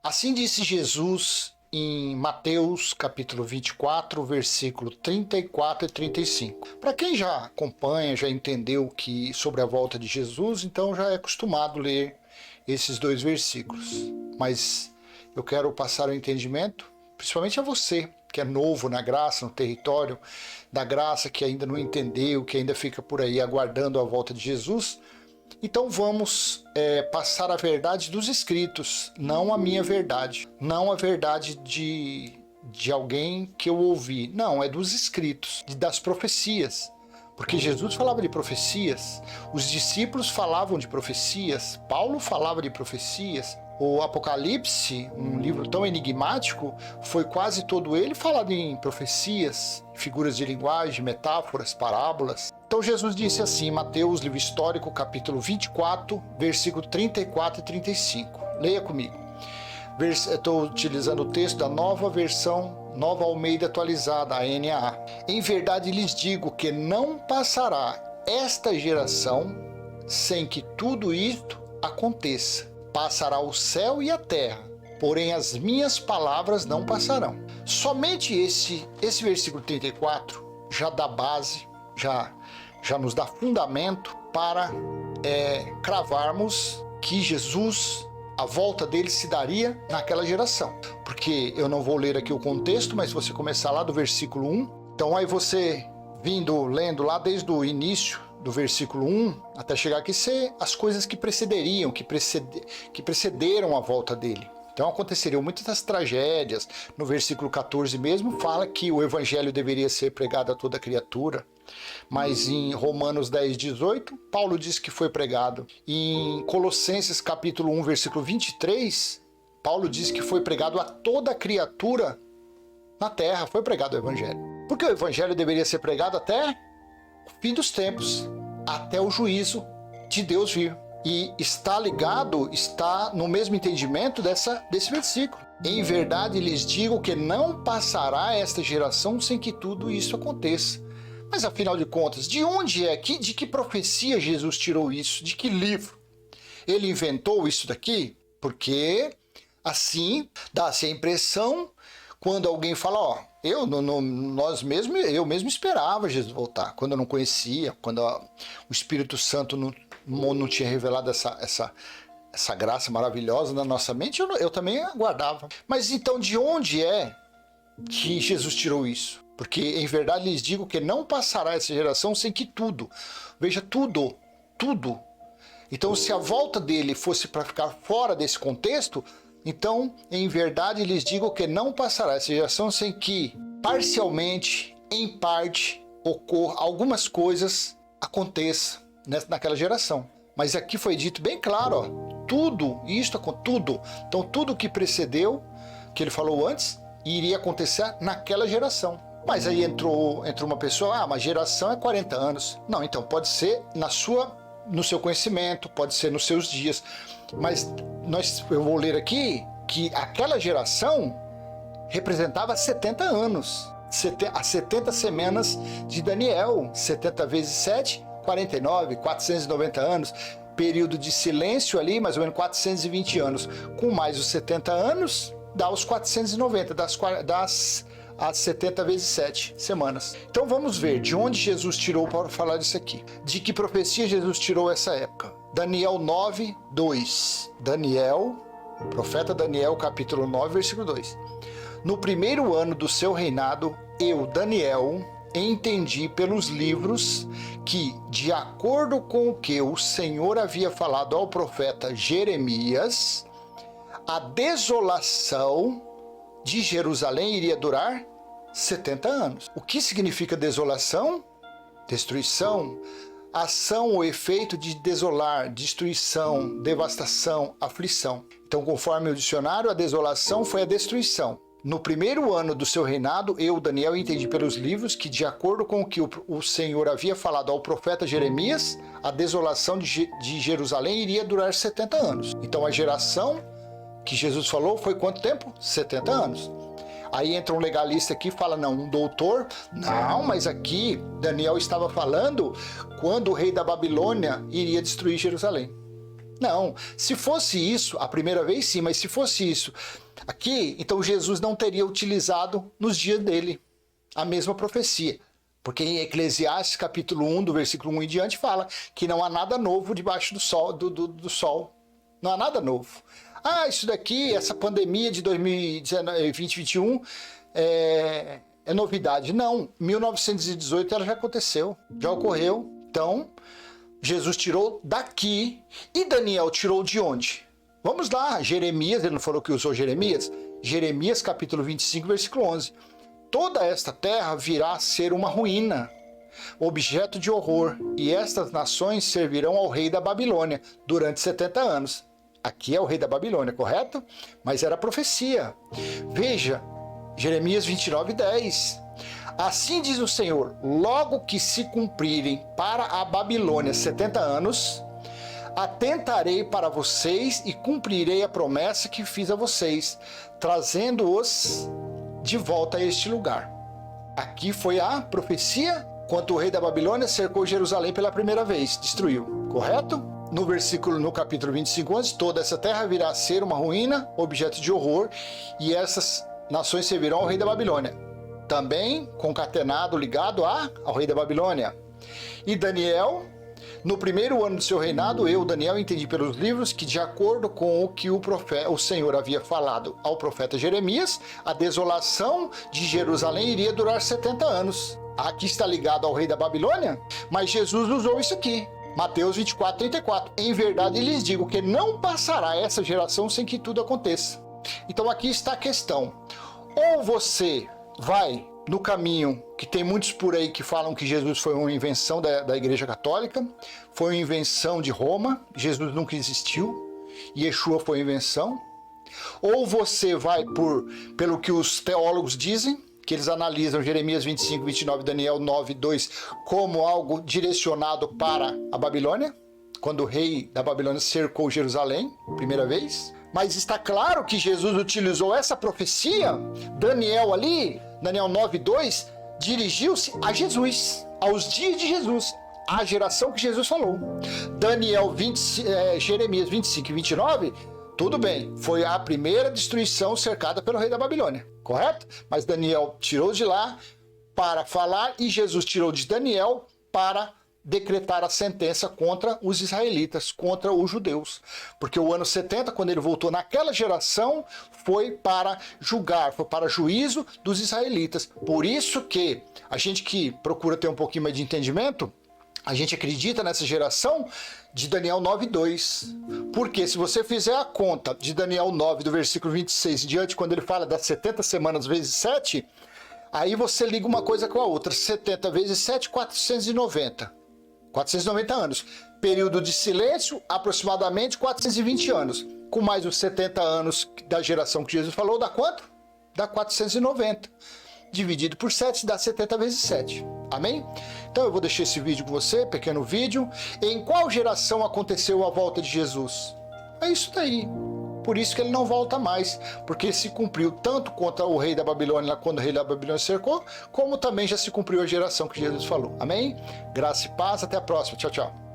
Assim disse Jesus em Mateus capítulo 24, versículo 34 e 35. Para quem já acompanha, já entendeu que sobre a volta de Jesus, então já é acostumado ler esses dois versículos. Mas eu quero passar o entendimento, principalmente a você, que é novo na graça, no território da graça, que ainda não entendeu, que ainda fica por aí aguardando a volta de Jesus. Então vamos passar a verdade dos escritos, não a minha verdade, não a verdade de alguém que eu ouvi, não, é dos escritos, das profecias. Porque Jesus falava de profecias, os discípulos falavam de profecias, Paulo falava de profecias. O Apocalipse, um livro tão enigmático, foi quase todo ele falado em profecias, figuras de linguagem, metáforas, parábolas. Então Jesus disse assim, Mateus, livro histórico, capítulo 24, versículo 34 e 35. Leia comigo. Estou utilizando o texto da nova versão, Nova Almeida atualizada, a NAA. Em verdade lhes digo que não passará esta geração sem que tudo isto aconteça. Passará o céu e a terra, porém as minhas palavras não passarão. Somente esse versículo 34 já dá base, já nos dá fundamento para cravarmos que Jesus, a volta dele se daria naquela geração. Porque eu não vou ler aqui o contexto, mas se você começar lá do versículo 1, então aí você lendo lá desde o início do versículo 1 até chegar aqui, ser as coisas que precederiam, que precederam a volta dele. Então aconteceriam muitas tragédias. No versículo 14 mesmo fala que o evangelho deveria ser pregado a toda criatura. Mas em Romanos 10, 18, Paulo diz que foi pregado. Em Colossenses capítulo 1, versículo 23, Paulo diz que foi pregado a toda criatura na terra, foi pregado o evangelho. Porque o evangelho deveria ser pregado até o fim dos tempos, até o juízo de Deus vir. E está no mesmo entendimento desse versículo. Em verdade lhes digo que não passará esta geração sem que tudo isso aconteça. Mas afinal de contas, de onde de que profecia Jesus tirou isso? De que livro? Ele inventou isso daqui? Porque assim dá-se a impressão quando alguém fala, eu mesmo esperava Jesus voltar, quando eu não conhecia, quando o Espírito Santo não tinha revelado essa graça maravilhosa na nossa mente, eu também aguardava. Mas então de onde é que Jesus tirou isso? Porque em verdade lhes digo que não passará essa geração sem que tudo, veja, tudo. Então se a volta dele fosse para ficar fora desse contexto, então em verdade lhes digo que não passará essa geração sem que parcialmente, em parte, algumas coisas aconteçam naquela geração. Mas aqui foi dito bem claro, tudo. Então tudo que precedeu, que ele falou antes, iria acontecer naquela geração. Mas aí entrou uma pessoa, mas geração é 40 anos. Não, então pode ser no seu conhecimento, pode ser nos seus dias. Mas eu vou ler aqui que aquela geração representava 70 anos. As 70 semanas de Daniel, 70 vezes 7, 49, 490 anos. Período de silêncio ali, mais ou menos 420 anos. Com mais os 70 anos, dá os 490, as 70 vezes 7 semanas. Então vamos ver de onde Jesus tirou para falar disso aqui. De que profecia Jesus tirou essa época? Daniel 9, 2. Profeta Daniel, capítulo 9, versículo 2. No primeiro ano do seu reinado, eu, Daniel, entendi pelos livros que, de acordo com o que o Senhor havia falado ao profeta Jeremias, a desolação de Jerusalém iria durar 70 anos. O que significa desolação? Destruição. Ação ou efeito de desolar, destruição, devastação, aflição. Então, conforme o dicionário, a desolação foi a destruição. No primeiro ano do seu reinado, eu, Daniel, entendi pelos livros que, de acordo com o que o Senhor havia falado ao profeta Jeremias, a desolação de Jerusalém iria durar 70 anos. Então, a geração que Jesus falou foi quanto tempo? 70 anos. Aí entra um legalista aqui e fala, não, um doutor, não, mas aqui Daniel estava falando quando o rei da Babilônia iria destruir Jerusalém. Não, se fosse isso, a primeira vez sim, mas se fosse isso aqui, então Jesus não teria utilizado nos dias dele a mesma profecia. Porque em Eclesiastes capítulo 1, do versículo 1 em diante, fala que não há nada novo debaixo do sol, do sol. Não há nada novo. Ah, isso daqui, essa pandemia de 2021 é novidade. Não, 1918 ela já aconteceu, já ocorreu. Então, Jesus tirou daqui e Daniel tirou de onde? Vamos lá, Jeremias, ele não falou que usou Jeremias? Jeremias capítulo 25, versículo 11. Toda esta terra virá a ser uma ruína, objeto de horror, e estas nações servirão ao rei da Babilônia durante 70 anos. Aqui é o rei da Babilônia, correto? Mas era profecia. Veja, Jeremias 29, 10. Assim diz o Senhor, logo que se cumprirem para a Babilônia 70 anos, atentarei para vocês e cumprirei a promessa que fiz a vocês, trazendo-os de volta a este lugar. Aqui foi a profecia quando o rei da Babilônia cercou Jerusalém pela primeira vez, destruiu, correto? No capítulo 25, 11, toda essa terra virá a ser uma ruína, objeto de horror, e essas nações servirão ao rei da Babilônia. Também concatenado, ligado ao rei da Babilônia. E Daniel, no primeiro ano do seu reinado, eu, Daniel, entendi pelos livros que, de acordo com o que o Senhor havia falado ao profeta Jeremias, a desolação de Jerusalém iria durar 70 anos. Aqui está ligado ao rei da Babilônia, mas Jesus usou isso aqui. Mateus 24, 34. Em verdade lhes digo que não passará essa geração sem que tudo aconteça. Então aqui está a questão. Ou você vai no caminho que tem muitos por aí que falam que Jesus foi uma invenção da Igreja Católica, foi uma invenção de Roma, Jesus nunca existiu, Yeshua foi invenção. Ou você vai pelo que os teólogos dizem, que eles analisam Jeremias 25, 29, Daniel 9, 2 como algo direcionado para a Babilônia, quando o rei da Babilônia cercou Jerusalém, primeira vez. Mas está claro que Jesus utilizou essa profecia, Daniel 9, 2, dirigiu-se a Jesus, aos dias de Jesus, à geração que Jesus falou. Jeremias 25 e 29, tudo bem, foi a primeira destruição cercada pelo rei da Babilônia, correto? Mas Daniel tirou de lá para falar e Jesus tirou de Daniel para decretar a sentença contra os israelitas, contra os judeus. Porque o ano 70, quando ele voltou naquela geração, foi para julgar, foi para juízo dos israelitas. Por isso que a gente que procura ter um pouquinho mais de entendimento, a gente acredita nessa geração de Daniel 9:2. Porque se você fizer a conta de Daniel 9, do versículo 26 em diante, quando ele fala das 70 semanas vezes 7, aí você liga uma coisa com a outra. 70 vezes 7, 490. 490 anos. Período de silêncio, aproximadamente 420 anos. Com mais os 70 anos da geração que Jesus falou, dá quanto? Dá 490. Dividido por 7 dá 70 vezes 7. Amém? Então eu vou deixar esse vídeo com você, pequeno vídeo. Em qual geração aconteceu a volta de Jesus? É isso daí. Por isso que ele não volta mais, porque se cumpriu tanto contra o rei da Babilônia, quando o rei da Babilônia cercou, como também já se cumpriu a geração que Jesus falou. Amém? Graça e paz, até a próxima. Tchau, tchau.